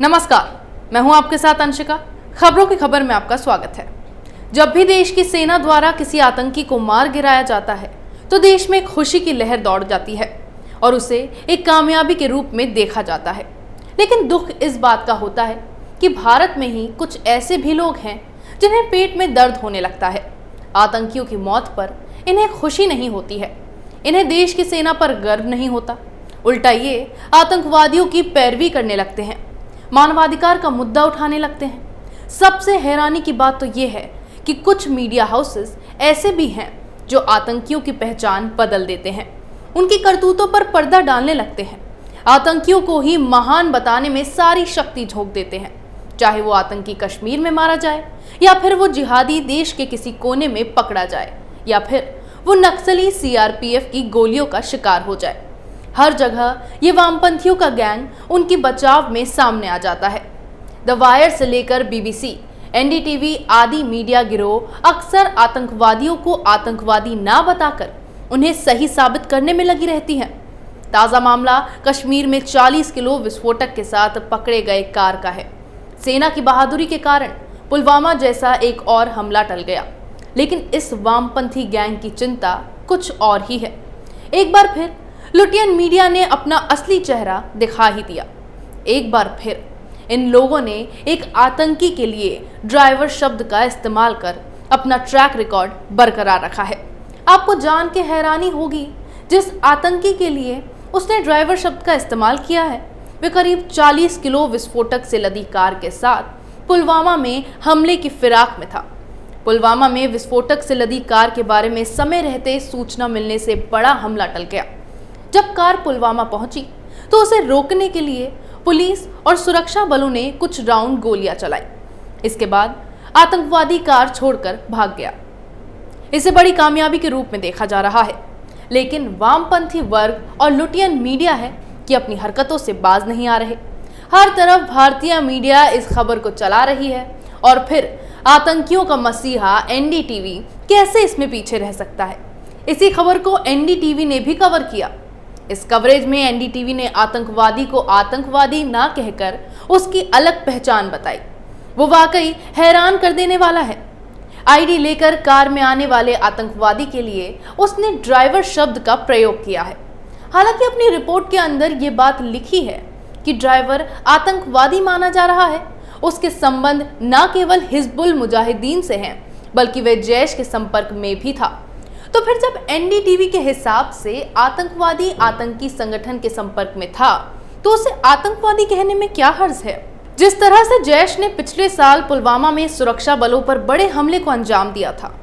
नमस्कार, मैं हूं आपके साथ अंशिका। खबरों की खबर में आपका स्वागत है। जब भी देश की सेना द्वारा किसी आतंकी को मार गिराया जाता है तो देश में खुशी की लहर दौड़ जाती है और उसे एक कामयाबी के रूप में देखा जाता है। लेकिन दुख इस बात का होता है कि भारत में ही कुछ ऐसे भी लोग हैं जिन्हें पेट में दर्द होने लगता है। आतंकियों की मौत पर इन्हें खुशी नहीं होती है, इन्हें देश की सेना पर गर्व नहीं होता, उल्टा ये आतंकवादियों की पैरवी करने लगते हैं, मानवाधिकार का मुद्दा उठाने लगते हैं। सबसे हैरानी की बात तो ये है कि कुछ मीडिया हाउसेस ऐसे भी हैं जो आतंकियों की पहचान बदल देते हैं, उनकी करतूतों पर पर्दा डालने लगते हैं, आतंकियों को ही महान बताने में सारी शक्ति झोंक देते हैं। चाहे वो आतंकी कश्मीर में मारा जाए या फिर वो जिहादी देश के किसी कोने में पकड़ा जाए या फिर वो नक्सली सीआरपीएफ की गोलियों का शिकार हो जाए, हर जगह ये वामपंथियों का गैंग उनकी बचाव में सामने आ जाता है। द वायर से लेकर बीबीसी, एनडीटीवी आदि मीडिया गिरोह अक्सर आतंकवादियों को आतंकवादी ना बताकर उन्हें सही साबित करने में लगी रहती हैं। ताज़ा मामला कश्मीर में 40 किलो विस्फोटक के साथ पकड़े गए कार का है। सेना की बहादुरी के कारण पुलवामा जैसा एक और हमला टल गया, लेकिन इस वामपंथी गैंग की चिंता कुछ और ही है। एक बार फिर लुटियन मीडिया ने अपना असली चेहरा दिखा ही दिया। एक बार फिर इन लोगों ने एक आतंकी के लिए ड्राइवर शब्द का इस्तेमाल कर अपना ट्रैक रिकॉर्ड बरकरार रखा है। आपको जान के हैरानी होगी, जिस आतंकी के लिए उसने ड्राइवर शब्द का इस्तेमाल किया है वे करीब 40 किलो विस्फोटक से लदी कार के साथ पुलवामा में हमले की फिराक में था। पुलवामा में विस्फोटक से लदी कार के बारे में समय रहते सूचना मिलने से बड़ा हमला टल गया। जब कार पुलवामा पहुंची तो उसे रोकने के लिए पुलिस और सुरक्षा बलों ने कुछ राउंड गोलियां चलाई। इसके बाद आतंकवादी कार छोड़कर भाग गया। इसे बड़ी कामयाबी के रूप में देखा जा रहा है, लेकिन वामपंथी वर्ग और लुटियन मीडिया है कि अपनी हरकतों से बाज नहीं आ रहे। हर तरफ भारतीय मीडिया इस खबर को चला रही है और फिर आतंकियों का मसीहा एनडीटीवी कैसे इसमें पीछे रह सकता है। इसी खबर को एनडीटीवी ने भी कवर किया। इस कवरेज में एनडीटीवी ने आतंकवादी को आतंकवादी ना कहकर उसकी अलग पहचान बताई। वो वाकई हैरान कर देने वाला है। आईडी लेकर कार में आने वाले आतंकवादी के लिए उसने ड्राइवर शब्द का प्रयोग किया है। हालांकि अपनी रिपोर्ट के अंदर ये बात लिखी है कि ड्राइवर आतंकवादी माना जा रहा है। उसके संबंध न केवल हिजबुल मुजाहिदीन से हैं, बल्कि वह जैश के संपर्क में भी था। तो फिर जब एनडीटीवी के हिसाब से आतंकवादी आतंकी संगठन के संपर्क में था तो उसे आतंकवादी कहने में क्या हर्ज है। जिस तरह से जैश ने पिछले साल पुलवामा में सुरक्षा बलों पर बड़े हमले को अंजाम दिया था,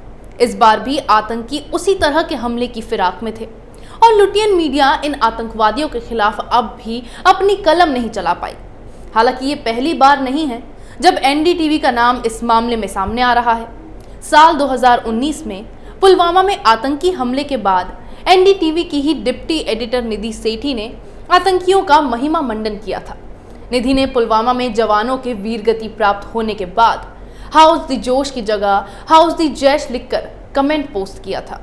इस बार भी आतंकी उसी तरह के हमले की फिराक में थे और लुटियन मीडिया इन आतंकवादियों के खिलाफ अब भी अपनी कलम नहीं चला पाई। हालांकि ये पहली बार नहीं है जब एनडीटीवी का नाम इस मामले में सामने आ रहा है। साल 2019 में पुलवामा में आतंकी हमले के बाद एनडीटीवी की ही डिप्टी एडिटर निधि सेठी ने आतंकियों का महिमा मंडन किया था। निधि ने पुलवामा में जवानों के वीरगति प्राप्त होने के बाद हाउस द जोश की जगह हाउस द जैश लिखकर कमेंट पोस्ट किया था।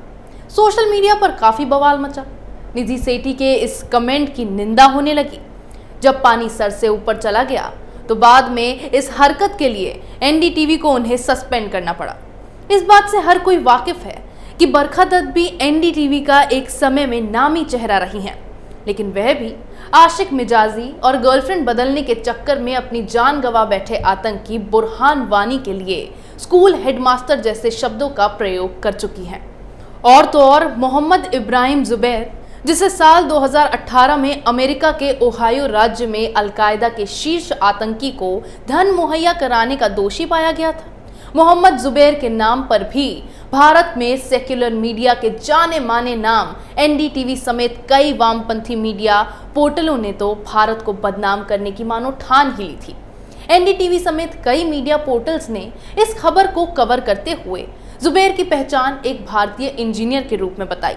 सोशल मीडिया पर काफी बवाल मचा। निधि सेठी के इस कमेंट की निंदा होने लगी। जब पानी सर से ऊपर चला गया तो बाद में इस हरकत के लिए एनडीटीवी को उन्हें सस्पेंड करना पड़ा। इस बात से हर कोई वाकिफ है कि बरखा दत्त भी एनडीटीवी का एक समय में नामी चेहरा रही हैं, लेकिन वह भी आशिक मिजाजी और गर्लफ्रेंड बदलने के चक्कर में अपनी जान गंवा बैठे आतंकी बुरहान वानी के लिए स्कूल हेडमास्टर जैसे शब्दों का प्रयोग कर चुकी हैं। और तो और मोहम्मद इब्राहिम जुबैर, जिसे साल 2018 में अमेरिका के ओहायो राज्य में अलकायदा के शीर्ष आतंकी को धन मुहैया कराने का दोषी पाया गया था। मोहम्मद जुबैर के नाम पर भी भारत में सेक्युलर मीडिया के जाने माने नाम एनडीटीवी समेत कई वामपंथी मीडिया पोर्टलों ने तो भारत को बदनाम करने की मानो ठान ही ली थी। एनडीटीवी समेत कई मीडिया पोर्टल्स ने इस खबर को कवर करते हुए जुबैर की पहचान एक भारतीय इंजीनियर के रूप में बताई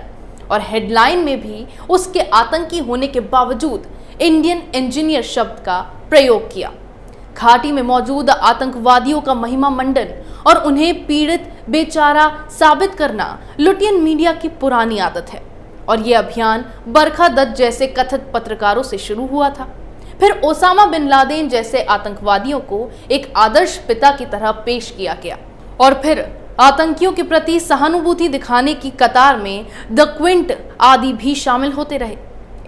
और हेडलाइन में भी उसके आतंकी होने के बावजूद इंडियन इंजीनियर शब्द का प्रयोग किया। घाटी में मौजूद आतंकवादियों का महिमा मंडन और उन्हें पीड़ित बेचारा साबित करना लुटियन मीडिया की पुरानी आदत है और ये अभियान बरखा दत्त जैसे कथित पत्रकारों से शुरू हुआ था। फिर ओसामा बिन लादेन जैसे आतंकवादियों को एक आदर्श पिता की तरह पेश किया गया और फिर आतंकियों के प्रति सहानुभूति दिखाने की कतार में द क्विंट आदि भी शामिल होते रहे।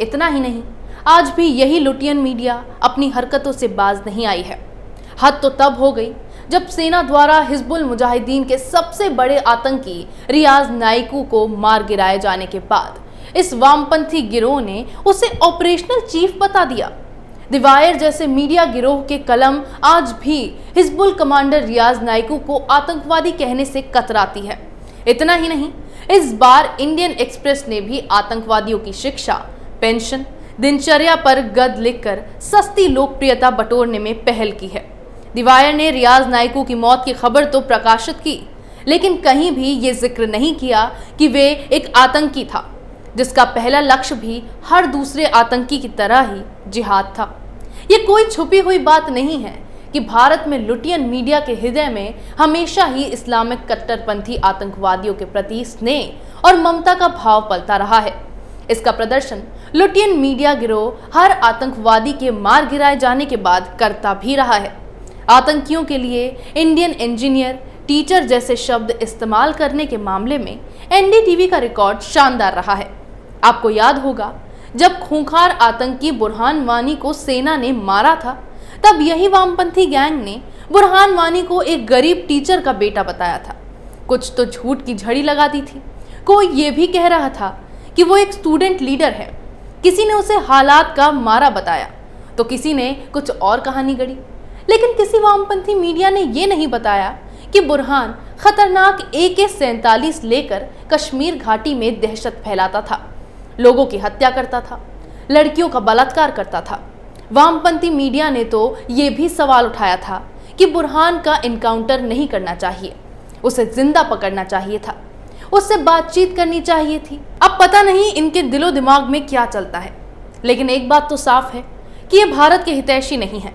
इतना ही नहीं, आज भी यही लुटियन मीडिया अपनी हरकतों से बाज नहीं आई है। हद तो तब हो गई जब सेना द्वारा हिजबुल मुजाहिदीन के सबसे बड़े आतंकी रियाज नाइकू को मार गिराए जाने के बाद इस वामपंथी गिरोह ने उसे ऑपरेशनल चीफ बता दिया। द वायर जैसे मीडिया गिरोह के कलम आज भी हिजबुल कमांडर रियाज नाइकू को आतंकवादी कहने से कतराती है। इतना ही नहीं, इस बार इंडियन एक्सप्रेस ने भी आतंकवादियों की शिक्षा, पेंशन, दिनचर्या पर गद लिखकर सस्ती लोकप्रियता बटोरने में पहल की है। द वायर ने रियाज नाइकू की मौत की खबर तो प्रकाशित की, लेकिन कहीं भी ये जिक्र नहीं किया कि वे एक आतंकी था, जिसका पहला लक्ष्य भी हर दूसरे आतंकी की तरह ही जिहाद था। ये कोई छुपी हुई बात नहीं है कि भारत में लुटियन मीडिया के हृदय में हमेशा ही इस्लामिक कट्टरपंथी आतंकवादियों के प्रति स्नेह और ममता का भाव पलता रहा है। इसका प्रदर्शन लुटियन मीडिया गिरोह हर आतंकवादी के मार गिराए जाने के बाद करता भी रहा है। आतंकियों के लिए इंडियन इंजीनियर, टीचर जैसे शब्द इस्तेमाल करने के मामले में एनडीटीवी का रिकॉर्ड शानदार रहा है। आपको याद होगा, जब खूंखार आतंकी बुरहान वानी को सेना ने मारा था, तब यही वामपंथी गैंग ने बुरहान वानी को एक गरीब टीचर का बेटा बताया था। कुछ तो झूठ की झड़ी लगा दी थी। कोई ये भी कह रहा था कि वो एक स्टूडेंट लीडर है। किसी ने उसे हालात का मारा बताया, तो किसी ने कुछ और कहानी गढ़ी। लेकिन किसी वामपंथी मीडिया ने ये नहीं बताया कि बुरहान खतरनाक AK-47 लेकर कश्मीर घाटी में दहशत फैलाता था, लोगों की हत्या करता था, लड़कियों का बलात्कार करता था। वामपंथी मीडिया ने तो ये भी सवाल उठाया था कि बुरहान का इनकाउंटर नहीं करना चाहिए, उसे जिंदा पकड़ना चाहिए था, उससे बातचीत करनी चाहिए थी। अब पता नहीं इनके दिलो दिमाग में क्या चलता है, लेकिन एक बात तो साफ है कि ये भारत के हितैषी नहीं है,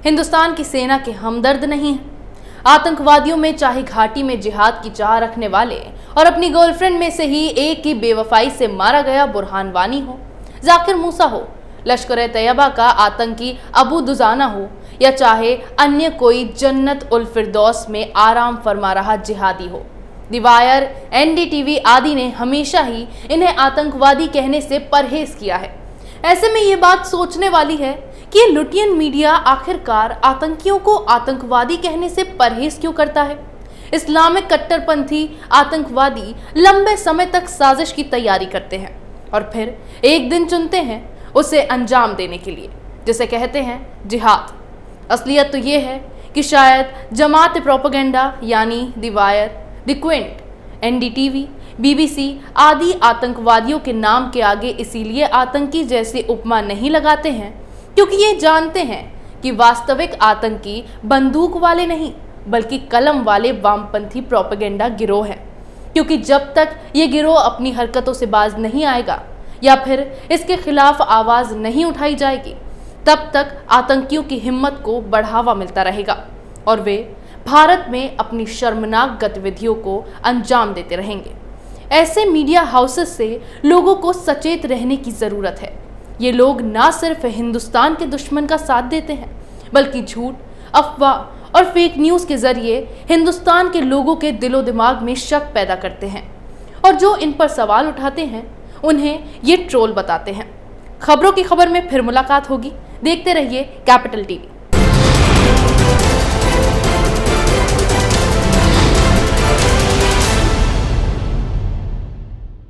हिंदुस्तान की सेना के हमदर्द नहीं है। आतंकवादियों में चाहे घाटी में जिहाद की चाह रखने वाले और अपनी गर्लफ्रेंड में से ही एक की बेवफाई से मारा गया बुरहान वानी हो, जाकिर मूसा हो, लश्कर-ए-तैयबा का आतंकी अबू दुजाना हो, या चाहे अन्य कोई जन्नत उल फिरदौस में आराम फरमा रहा जिहादी हो। द वायर, एनडीटीवी आदि ने हमेशा ही इन्हें आतंकवादी कहने से परहेज किया है। ऐसे में ये बात सोचने वाली है कि लुटियन मीडिया आखिरकार आतंकियों को आतंकवादी कहने से परहेज क्यों करता है। इस्लामिक कट्टरपंथी आतंकवादी लंबे समय तक साजिश की तैयारी करते हैं और फिर एक दिन चुनते हैं उसे अंजाम देने के लिए, जिसे कहते हैं जिहाद। असलियत तो ये है कि शायद जमात प्रोपेगेंडा यानी the wire, the Quint, NDTV, BBC आदि आतंकवादियों के नाम के आगे इसीलिए आतंकी जैसे उपमा नहीं लगाते हैं क्योंकि ये जानते हैं कि वास्तविक आतंकी बंदूक वाले नहीं बल्कि कलम वाले वामपंथी प्रोपेगेंडा गिरोह है। क्योंकि जब तक ये गिरोह अपनी हरकतों से बाज नहीं आएगा या फिर इसके खिलाफ आवाज नहीं उठाई जाएगी, तब तक आतंकियों की हिम्मत को बढ़ावा मिलता रहेगा और वे भारत में अपनी शर्मनाक गतिविधियों को अंजाम देते रहेंगे। ऐसे मीडिया हाउसेस से लोगों को सचेत रहने की जरूरत है। ये लोग ना सिर्फ हिंदुस्तान के दुश्मन का साथ देते हैं बल्कि झूठ, अफवाह और फेक न्यूज़ के जरिए हिंदुस्तान के लोगों के दिलो दिमाग में शक पैदा करते हैं और जो इन पर सवाल उठाते हैं उन्हें ये ट्रोल बताते हैं। खबरों की खबर में फिर मुलाकात होगी। देखते रहिए कैपिटल टीवी।